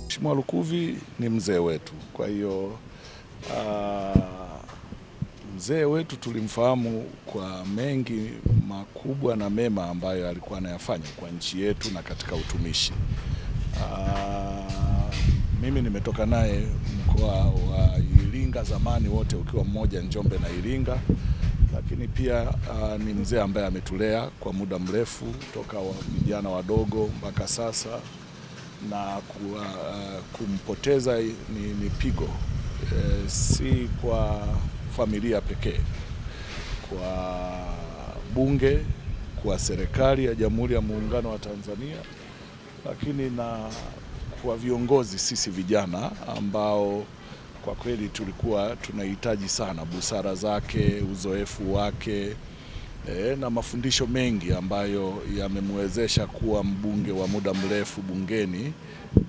Mheshimiwa Lukuvi ni mzee wetu, kwa hiyo mzee wetu tulimfahamu kwa mengi makubwa na mema ambayo alikuwa anayafanya kwa nchi yetu na katika utumishi. Mimi nimetoka naye mkoa wa Iringa zamani, wote ukiwa mmoja, Njombe na Iringa, lakini pia ni mzee ambaye ametulea kwa muda mrefu toka vijana wadogo mpaka sasa, na kumpoteza ni pigo, si kwa familia pekee, kwa bunge, kwa serikali ya Jamhuri ya Muungano wa Tanzania, lakini na kwa viongozi sisi vijana ambao kwa kweli tulikuwa tunahitaji sana busara zake, uzoefu wake, na mafundisho mengi ambayo yamemwezesha kuwa mbunge wa muda mrefu bungeni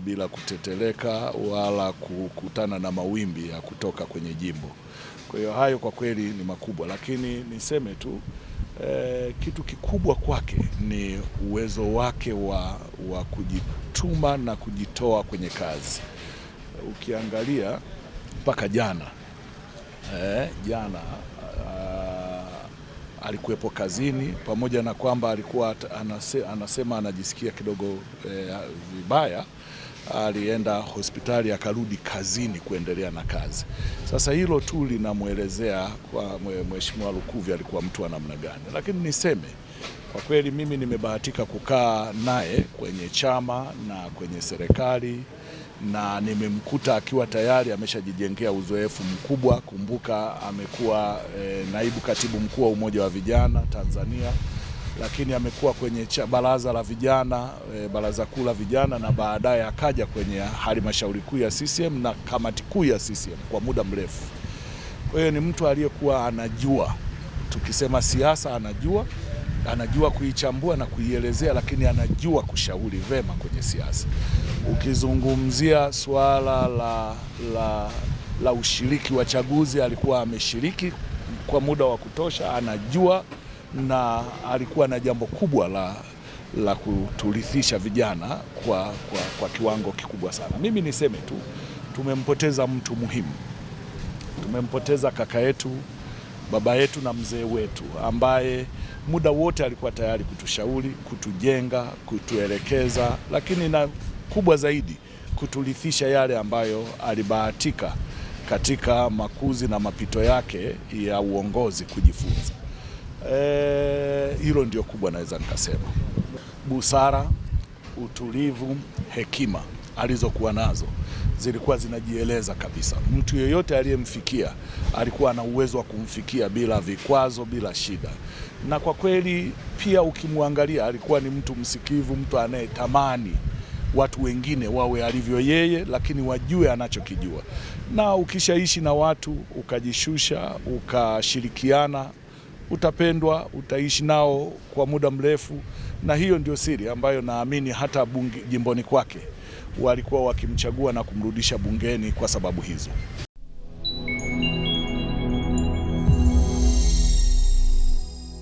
bila kuteteleka wala kukutana na mawimbi ya kutoka kwenye jimbo. Kwa hiyo hayo kwa kweli ni makubwa, lakini niseme tu kitu kikubwa kwake ni uwezo wake wa kujituma na kujitoa kwenye kazi. Ukiangalia mpaka jana alikuwepo kazini, pamoja na kwamba alikuwa anasema anajisikia kidogo vibaya, alienda hospitali akarudi kazini kuendelea na kazi. Sasa hilo tu linamwelezea kwa Mheshimiwa Lukuvi alikuwa mtu wa namna gani. Lakini niseme kwa kweli, mimi nimebahatika kukaa naye kwenye chama na kwenye serikali, na nimemkuta akiwa tayari ameshajijengea uzoefu mkubwa. Kumbuka amekuwa naibu katibu mkuu wa Umoja wa Vijana Tanzania, lakini amekuwa kwenye baraza la vijana, baraza kuu la vijana, na baadaye akaja kwenye halmashauri kuu ya CCM na kamati kuu ya CCM kwa muda mrefu. Kwa hiyo ni mtu aliyekuwa anajua, tukisema siasa anajua kuichambua na kuielezea, lakini anajua kushauri vema kwenye siasa. Ukizungumzia suala la ushiriki wa chaguzi, alikuwa ameshiriki kwa muda wa kutosha, anajua, na alikuwa na jambo kubwa la kuturithisha vijana kwa kiwango kikubwa sana. Mimi niseme tu, tumempoteza mtu muhimu, tumempoteza kaka yetu, baba yetu na mzee wetu, ambaye muda wote alikuwa tayari kutushauri, kutujenga, kutuelekeza, lakini na kubwa zaidi kuturithisha yale ambayo alibahatika katika makuzi na mapito yake ya uongozi kujifunza. Hilo ndio kubwa naweza nikasema. Busara, utulivu, hekima alizokuwa nazo zilikuwa zinajieleza kabisa. Mtu yeyote aliyemfikia alikuwa na uwezo wa kumfikia bila vikwazo, bila shida. Na kwa kweli pia ukimwangalia alikuwa ni mtu msikivu, mtu anayetamani watu wengine wawe alivyo yeye, lakini wajue anachokijua. Na ukishaishi na watu ukajishusha, ukashirikiana, utapendwa, utaishi nao kwa muda mrefu, na hiyo ndio siri ambayo naamini hata jimboni kwake walikuwa wakimchagua na kumrudisha bungeni kwa sababu hizo.